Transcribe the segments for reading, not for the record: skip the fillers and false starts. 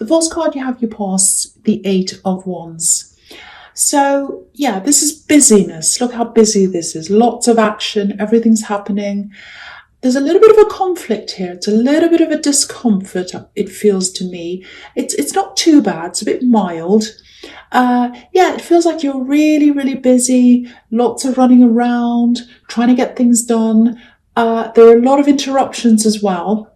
The first card you have, you pass the Eight of Wands. So yeah, this is busyness. Look how busy this is. Lots of action. Everything's happening. There's a little bit of a conflict here. It's a little bit of a discomfort, it feels to me. It's not too bad. It's a bit mild. Yeah, it feels like you're really, really busy. Lots of running around, trying to get things done. There are a lot of interruptions as well.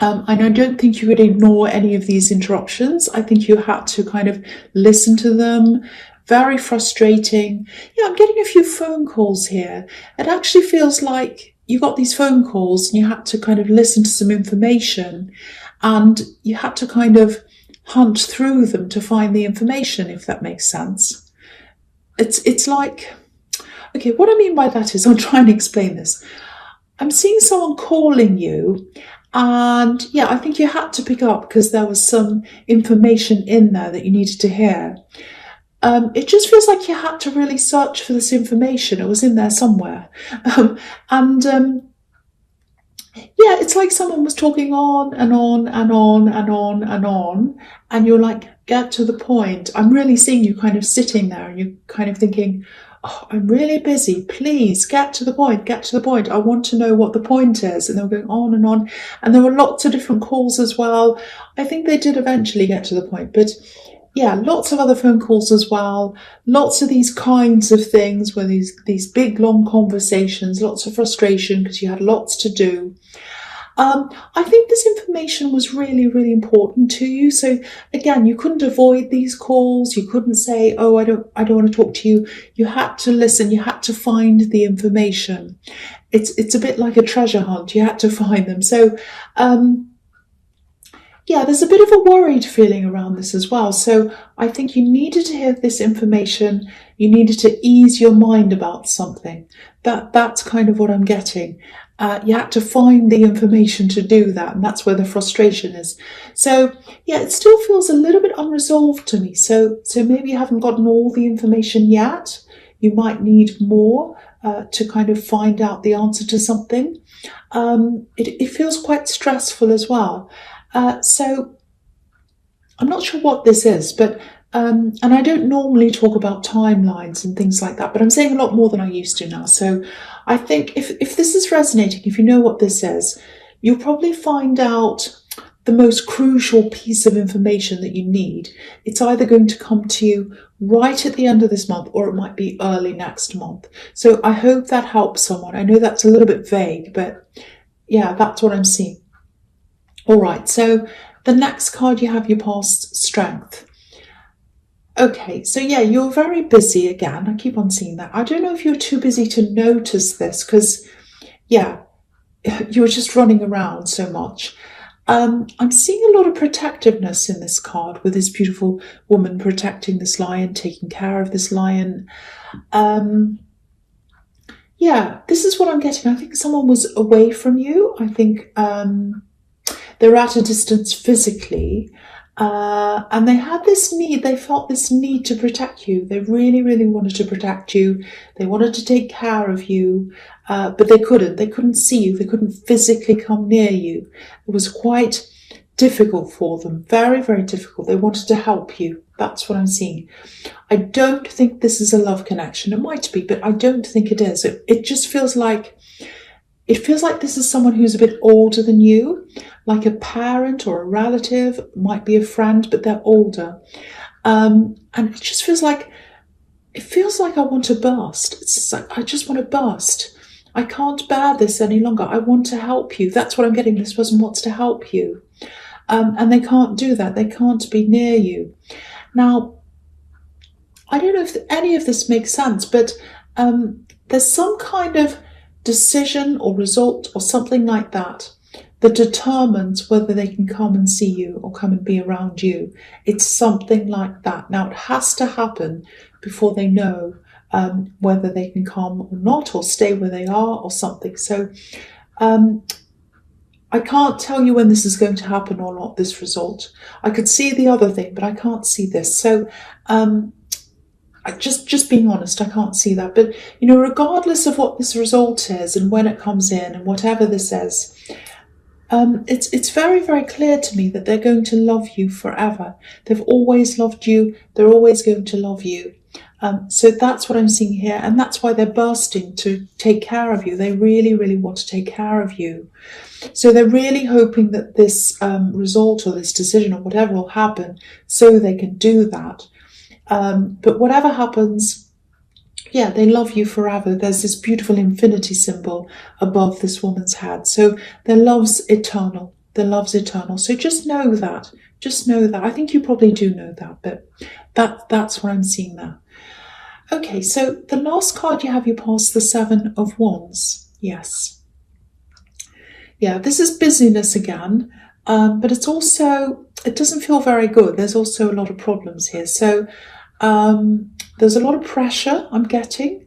And I don't think you could ignore any of these interruptions. I think you had to kind of listen to them. Very frustrating. Yeah, I'm getting a few phone calls here. It actually feels like you got these phone calls and you had to kind of listen to some information and you had to kind of hunt through them to find the information, if that makes sense. It's like, okay, what I mean by that is, I'll try and explain this. I'm seeing someone calling you and yeah, I think you had to pick up because there was some information in there that you needed to hear. It just feels like you had to really search for this information. It was in there somewhere. Yeah, it's like someone was talking on and on and on and on and on. And you're like, get to the point. I'm really seeing you kind of sitting there and you're kind of thinking, oh, I'm really busy. Please get to the point. Get to the point. I want to know what the point is. And they were going on and on. And there were lots of different calls as well. I think they did eventually get to the point. But yeah, lots of other phone calls as well. Lots of these kinds of things where these big, long conversations, lots of frustration because you had lots to do. I think this information was really, really important to you. So again, you couldn't avoid these calls. You couldn't say, oh, I don't want to talk to you. You had to listen. You had to find the information. It's a bit like a treasure hunt. You had to find them. So, yeah, there's a bit of a worried feeling around this as well. So I think you needed to hear this information. You needed to ease your mind about something. That's kind of what I'm getting. You had to find the information to do that. And that's where the frustration is. So yeah, it still feels a little bit unresolved to me. So maybe you haven't gotten all the information yet. You might need more to kind of find out the answer to something. It feels quite stressful as well. So I'm not sure what this is, but and I don't normally talk about timelines and things like that, but I'm saying a lot more than I used to now. So I think if this is resonating, if you know what this is, you'll probably find out the most crucial piece of information that you need. It's either going to come to you right at the end of this month or it might be early next month. So I hope that helps someone. I know that's a little bit vague, but yeah, that's what I'm seeing. All right, so the next card you have, you passed Strength. Okay, so yeah, you're very busy again. I keep on seeing that. I don't know if you're too busy to notice this because, yeah, you're just running around so much. I'm seeing a lot of protectiveness in this card with this beautiful woman protecting this lion, taking care of this lion. Yeah, this is what I'm getting. I think someone was away from you. I think they're at a distance physically, and they had this need, they felt this need to protect you. They really, really wanted to protect you. They wanted to take care of you, but they couldn't see you. They couldn't physically come near you. It was quite difficult for them, very, very difficult. They wanted to help you. That's what I'm seeing. I don't think this is a love connection. It might be, but I don't think it is. It just feels like, this is someone who's a bit older than you, like a parent or a relative, might be a friend, but they're older. And it just feels like, I want to burst. It's like, I just want to burst. I can't bear this any longer. I want to help you. That's what I'm getting. This person wants to help you. And they can't do that. They can't be near you. Now, I don't know if any of this makes sense, but there's some kind of decision or result or something like that determines whether they can come and see you or come and be around you. It's something like that. Now, it has to happen before they know whether they can come or not, or stay where they are or something. So I can't tell you when this is going to happen or not, this result. I could see the other thing, but I can't see this. So just being honest, I can't see that. But, regardless of what this result is and when it comes in and whatever this is, It's very, very clear to me that they're going to love you forever. They've always loved you. They're always going to love you. So that's what I'm seeing here, and that's why they're bursting to take care of you. They really, really want to take care of you. So they're really hoping that this result or this decision or whatever will happen so they can do that. But whatever happens, yeah, they love you forever. There's this beautiful infinity symbol above this woman's head. So their love's eternal. Their love's eternal. So just know that. Just know that. I think you probably do know that, but that's what I'm seeing there. Okay, so the last card you have, you pass the Seven of Wands. Yes. Yeah, this is busyness again, but it's also, it doesn't feel very good. There's also a lot of problems here. So there's a lot of pressure I'm getting.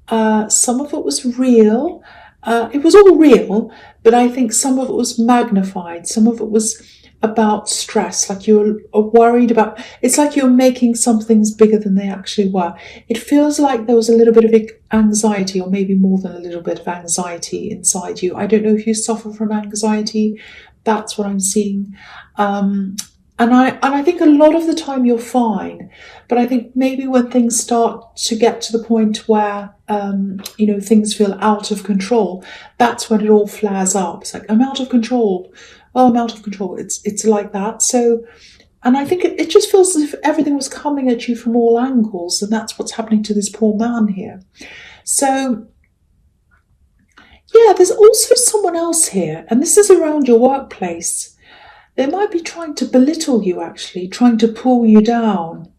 Some of it was real. It was all real, but I think some of it was magnified. Some of it was about stress, like you're worried about, it's like you're making some things bigger than they actually were. It feels like there was a little bit of anxiety, or maybe more than a little bit of anxiety inside you. I don't know if you suffer from anxiety. That's what I'm seeing. And I think a lot of the time you're fine, but I think maybe when things start to get to the point where things feel out of control, that's when it all flares up. It's like, I'm out of control. Oh, I'm out of control. It's like that. So, and I think it just feels as if everything was coming at you from all angles, and that's what's happening to this poor man here. So, yeah, there's also someone else here, and this is around your workplace. They might be trying to belittle you, actually, trying to pull you down.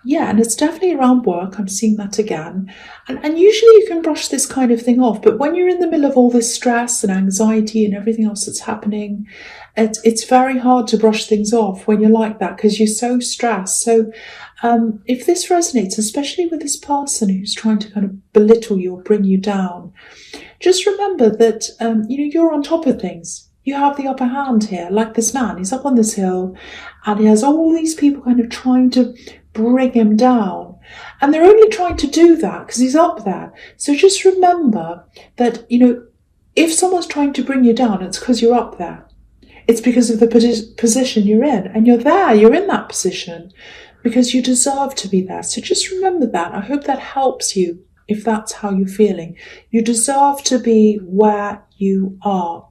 Yeah, and it's definitely around work. I'm seeing that again. And usually you can brush this kind of thing off. But when you're in the middle of all this stress and anxiety and everything else that's happening, it's very hard to brush things off when you're like that because you're so stressed. So if this resonates, especially with this person who's trying to kind of belittle you or bring you down, just remember that you're on top of things. You have the upper hand here, like this man. He's up on this hill and he has all these people kind of trying to bring him down. And they're only trying to do that because he's up there. So just remember that, if someone's trying to bring you down, it's because you're up there. It's because of the position you're in. And you're there, you're in that position because you deserve to be there. So just remember that. I hope that helps you if that's how you're feeling. You deserve to be where you are.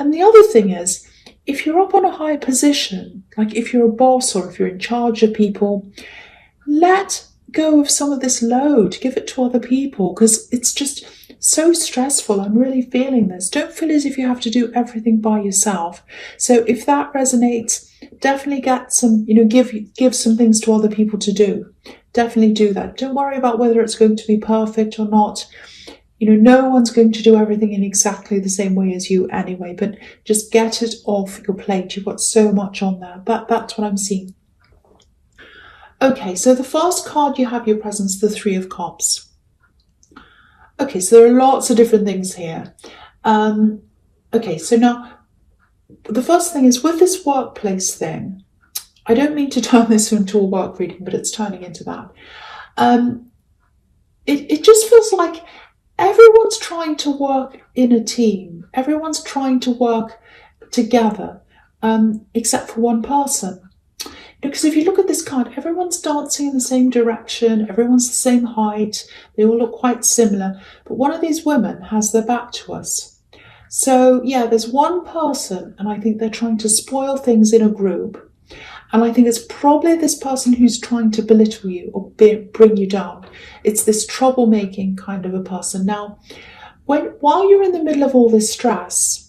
And the other thing is, if you're up on a high position, like if you're a boss or if you're in charge of people, let go of some of this load, give it to other people, because it's just so stressful. I'm really feeling this. Don't feel as if you have to do everything by yourself. So if that resonates, definitely get some, give some things to other people to do. Definitely do that. Don't worry about whether it's going to be perfect or not. No one's going to do everything in exactly the same way as you anyway, but just get it off your plate. You've got so much on there. That's what I'm seeing. Okay, so the first card you have your presence, the Three of Cups. Okay, so there are lots of different things here. Okay, so now the first thing is with this workplace thing, I don't mean to turn this into a work reading, but it's turning into that. It just feels like everyone's trying to work in a team. Everyone's trying to work together, except for one person. Because if you look at this card, everyone's dancing in the same direction. Everyone's the same height. They all look quite similar. But one of these women has their back to us. So, yeah, there's one person, and I think they're trying to spoil things in a group. And I think it's probably this person who's trying to belittle you or bring you down. It's this troublemaking kind of a person. Now, while you're in the middle of all this stress,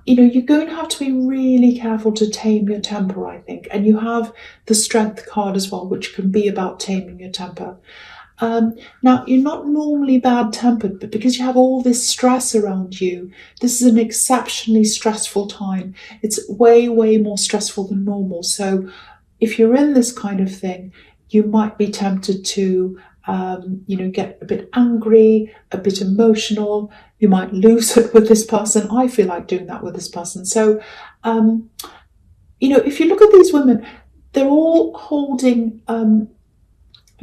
you're going to have to be really careful to tame your temper, I think. And you have the Strength card as well, which can be about taming your temper. Now, you're not normally bad-tempered, but because you have all this stress around you, this is an exceptionally stressful time. It's way, way more stressful than normal. So if you're in this kind of thing, you might be tempted to, get a bit angry, a bit emotional. You might lose it with this person. I feel like doing that with this person. So, if you look at these women, they're all holding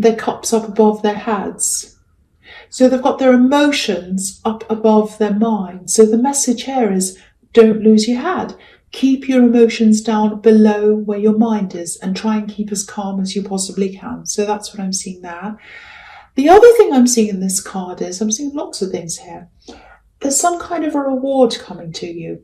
their cups up above their heads. So they've got their emotions up above their mind. So the message here is, don't lose your head. Keep your emotions down below where your mind is and try and keep as calm as you possibly can. So that's what I'm seeing there. The other thing I'm seeing in this card is, I'm seeing lots of things here. There's some kind of a reward coming to you.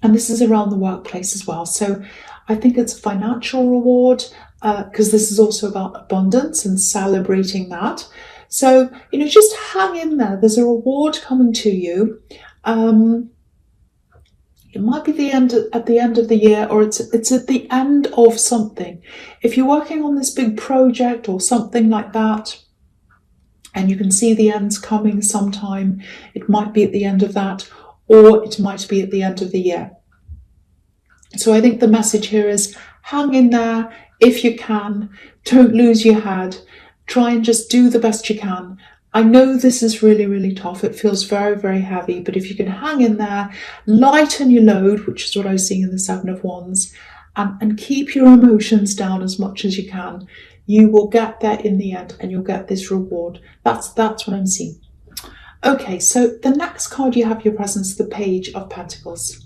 And this is around the workplace as well. So I think it's a financial reward, because this is also about abundance and celebrating that. So, just hang in there. There's a reward coming to you. It might be at the end of the year, or it's at the end of something. If you're working on this big project or something like that, and you can see the end's coming sometime, it might be at the end of that, or it might be at the end of the year. So I think the message here is, hang in there if you can. Don't lose your head. Try and just do the best you can. I know this is really, really tough. It feels very, very heavy, but if you can hang in there, lighten your load, which is what I was seeing in the Seven of Wands, and keep your emotions down as much as you can, you will get there in the end and you'll get this reward. That's what I'm seeing. Okay, so the next card you have your presence, the Page of Pentacles.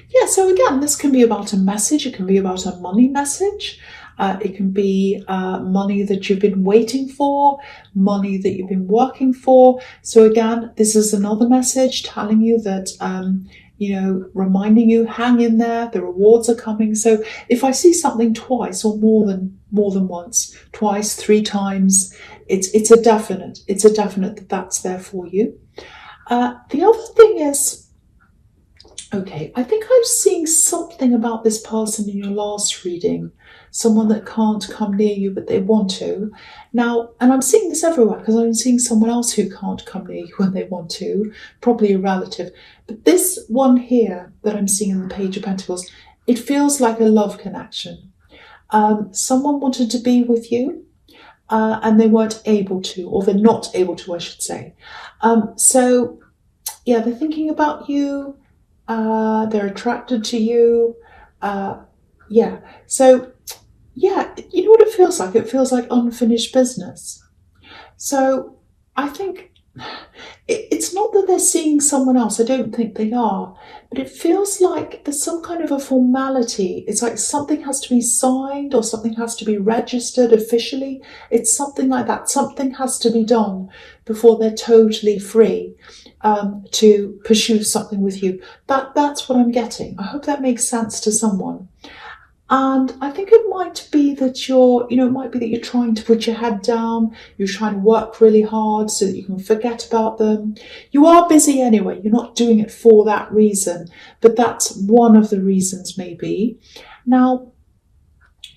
Yeah, so again, this can be about a message. It can be about a money message. It can be money that you've been waiting for, money that you've been working for. So again, this is another message telling you that, reminding you, hang in there, the rewards are coming. So if I see something twice or more than once, twice, 3 times, it's a definite that that's there for you. The other thing is, okay, I think I'm seeing something about this person in your last reading, someone that can't come near you, but they want to. Now, and I'm seeing this everywhere because I'm seeing someone else who can't come near you when they want to, probably a relative. But this one here that I'm seeing in the Page of Pentacles, it feels like a love connection. Someone wanted to be with you, and they weren't able to, or they're not able to, I should say. So, yeah, they're thinking about you. They're attracted to you. So, yeah, you know what it feels like? It feels like unfinished business. So I think it's not that they're seeing someone else. I don't think they are. But it feels like there's some kind of a formality. It's like something has to be signed or something has to be registered officially. It's something like that. Something has to be done before they're totally free to pursue something with you. That's what I'm getting. I hope that makes sense to someone. And I think it might be that you're trying to put your head down. You're trying to work really hard so that you can forget about them. You are busy anyway. You're not doing it for that reason, but that's one of the reasons maybe. Now,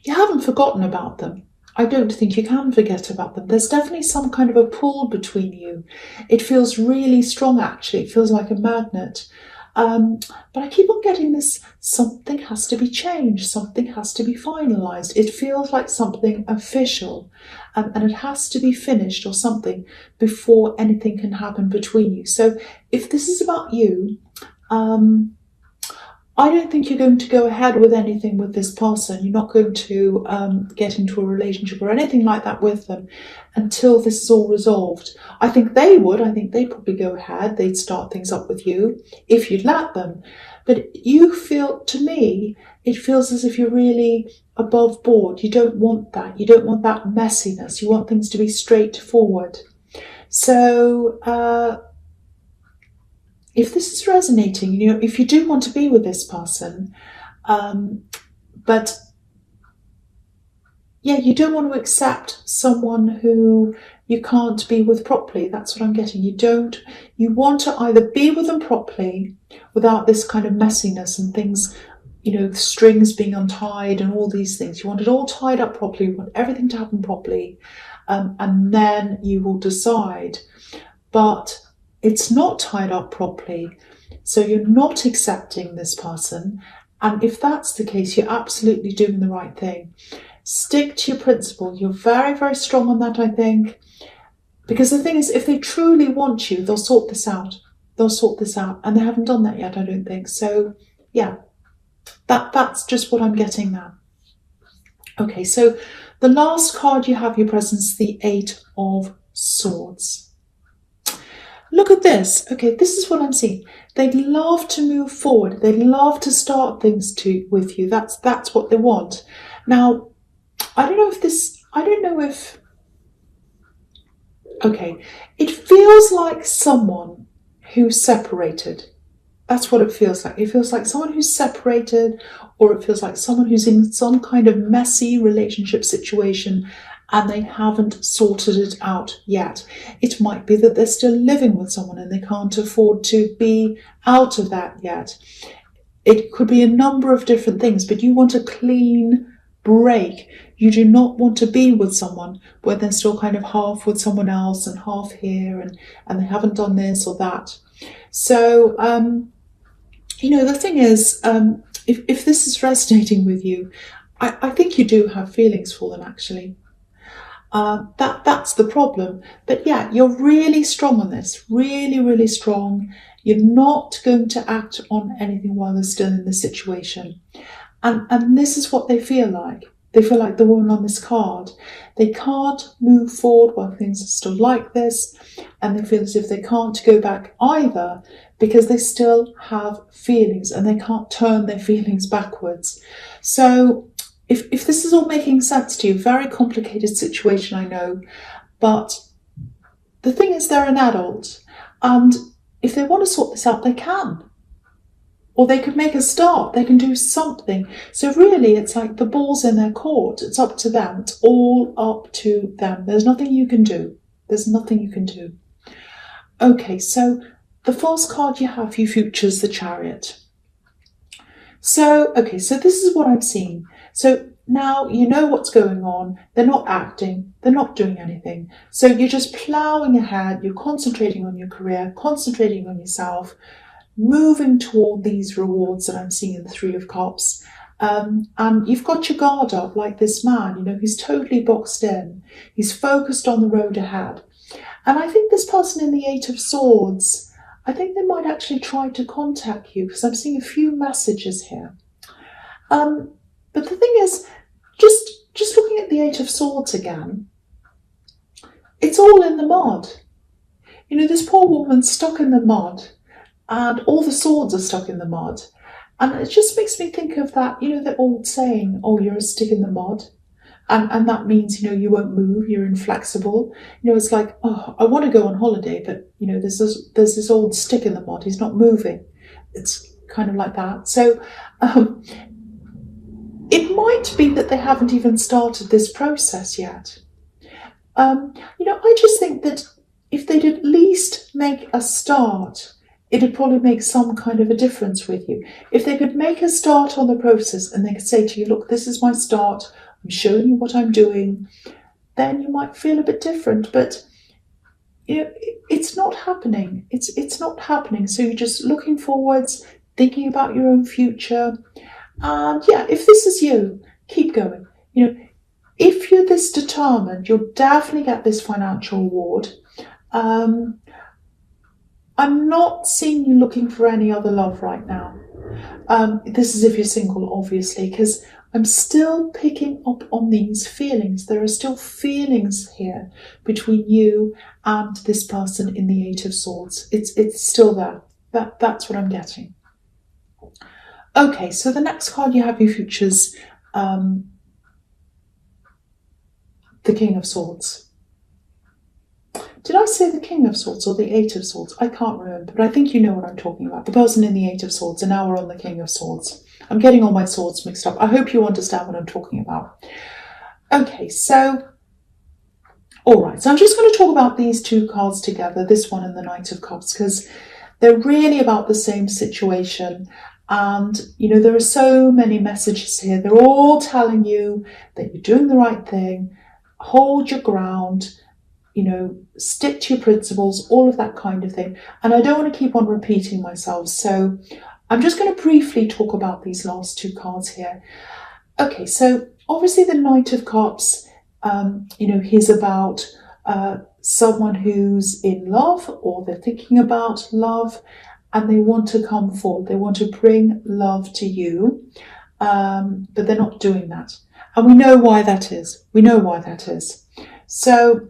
you haven't forgotten about them. I don't think you can forget about them. There's definitely some kind of a pull between you. It feels really strong, actually. It feels like a magnet. But I keep on getting this, something has to be changed, something has to be finalised. It feels like something official, and it has to be finished or something before anything can happen between you. So if this is about you, I don't think you're going to go ahead with anything with this person. You're not going to get into a relationship or anything like that with them until this is all resolved. I think they would. I think they'd probably go ahead. They'd start things up with you if you'd let them. But you feel, to me, it feels as if you're really above board. You don't want that. You don't want that messiness. You want things to be straightforward. So, if this is resonating, if you do want to be with this person, but yeah, you don't want to accept someone who you can't be with properly. That's what I'm getting. You want to either be with them properly without this kind of messiness and things, strings being untied and all these things. You want it all tied up properly. You want everything to happen properly. And then you will decide. But it's not tied up properly, so you're not accepting this person. And if that's the case, you're absolutely doing the right thing. Stick to your principle. You're very, very strong on that, I think. Because the thing is, if they truly want you, they'll sort this out. And they haven't done that yet, I don't think. So, yeah, that's just what I'm getting now. Okay, so the last card you have your presence, the 8 of Swords. Look at this. Okay, this is what I'm seeing. They'd love to move forward. They'd love to start things with you. That's what they want. Now, I don't know if okay, it feels like someone who's separated. That's what it feels like. It feels like someone who's separated, or it feels like someone who's in some kind of messy relationship situation and they haven't sorted it out yet. It might be that they're still living with someone and they can't afford to be out of that yet. It could be a number of different things, but you want a clean break. You do not want to be with someone where they're still kind of half with someone else and half here and they haven't done this or that. So, the thing is, if this is resonating with you, I think you do have feelings for them, actually. That's the problem. But yeah, you're really strong on this, really, really strong. You're not going to act on anything while they're still in this situation. And this is what they feel like. They feel like the woman on this card. They can't move forward while things are still like this, and they feel as if they can't go back either because they still have feelings and they can't turn their feelings backwards. So if this is all making sense to you, very complicated situation, I know, but the thing is they're an adult, and if they want to sort this out, they can. Or they could make a start, they can do something. So really, it's like the ball's in their court. It's up to them. It's all up to them. There's nothing you can do. There's nothing you can do. Okay, so the first card you have, you features the Chariot. So this is what I'm seeing. So now you know what's going on. They're not acting. They're not doing anything. So you're just ploughing ahead. You're concentrating on your career, concentrating on yourself, moving toward these rewards that I'm seeing in the Three of Cups. And you've got your guard up like this man, he's totally boxed in. He's focused on the road ahead. And I think this person in the Eight of Swords, I think they might actually try to contact you because I'm seeing a few messages here. But the thing is, just looking at the Eight of Swords again, it's all in the mud. This poor woman's stuck in the mud, and all the swords are stuck in the mud. And it just makes me think of that, the old saying, oh, you're a stick in the mud. And that means, you won't move, you're inflexible. It's like, oh, I want to go on holiday, but, there's this old stick in the mud, he's not moving. It's kind of like that. So it might be that they haven't even started this process yet. I just think that if they'd at least make a start, it'd probably make some kind of a difference with you. If they could make a start on the process and they could say to you, look, this is my start, I'm showing you what I'm doing, then you might feel a bit different. But it's not happening. It's not happening. So you're just looking forwards, thinking about your own future. And yeah, if this is you, keep going. If you're this determined, you'll definitely get this financial reward. I'm not seeing you looking for any other love right now. This is if you're single, obviously, because I'm still picking up on these feelings. There are still feelings here between you and this person in the Eight of Swords. It's still there. That's what I'm getting. Okay, so the next card you have, you features the King of Swords. Did I say the King of Swords or the Eight of Swords? I can't remember, but I think you know what I'm talking about. The person in the Eight of Swords, and now we're on the King of Swords. I'm getting all my swords mixed up. I hope you understand what I'm talking about. Okay, all right. So I'm just going to talk about these two cards together, this one and the Knight of Cups, because they're really about the same situation. And, there are so many messages here. They're all telling you that you're doing the right thing, hold your ground, stick to your principles, all of that kind of thing. And I don't want to keep on repeating myself. So I'm just going to briefly talk about these last two cards here. Okay, so obviously the Knight of Cups, he's about someone who's in love, or they're thinking about love, and they want to come forward. They want to bring love to you, but they're not doing that. And we know why that is. So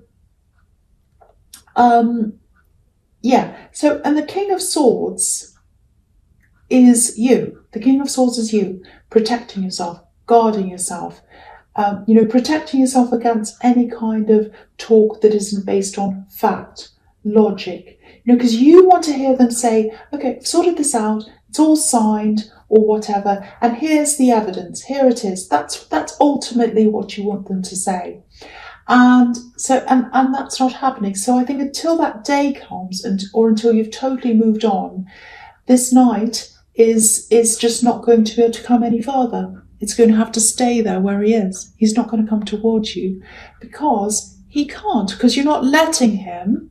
Yeah, so, and the King of Swords is you. The King of Swords is you, protecting yourself, guarding yourself, protecting yourself against any kind of talk that isn't based on fact, logic. Because you want to hear them say, okay, I've sorted this out, it's all signed or whatever, and here's the evidence, here it is. That's ultimately what you want them to say. And so, and that's not happening. So I think until that day comes, or until you've totally moved on, this knight is just not going to be able to come any further. It's going to have to stay there where he is. He's not going to come towards you because he can't, because you're not letting him,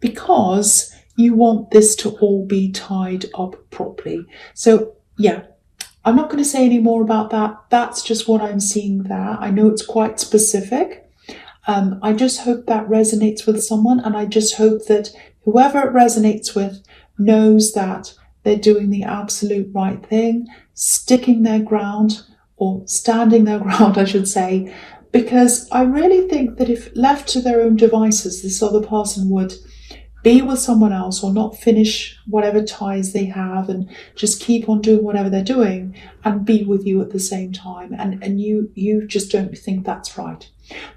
because you want this to all be tied up properly. So yeah, I'm not going to say any more about that. That's just what I'm seeing there. I know it's quite specific. I just hope that resonates with someone, and I just hope that whoever it resonates with knows that they're doing the absolute right thing, sticking their ground, or standing their ground, I should say, because I really think that if left to their own devices, this other person would be with someone else or not finish whatever ties they have and just keep on doing whatever they're doing and be with you at the same time. And you just don't think that's right.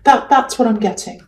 That's what I'm getting.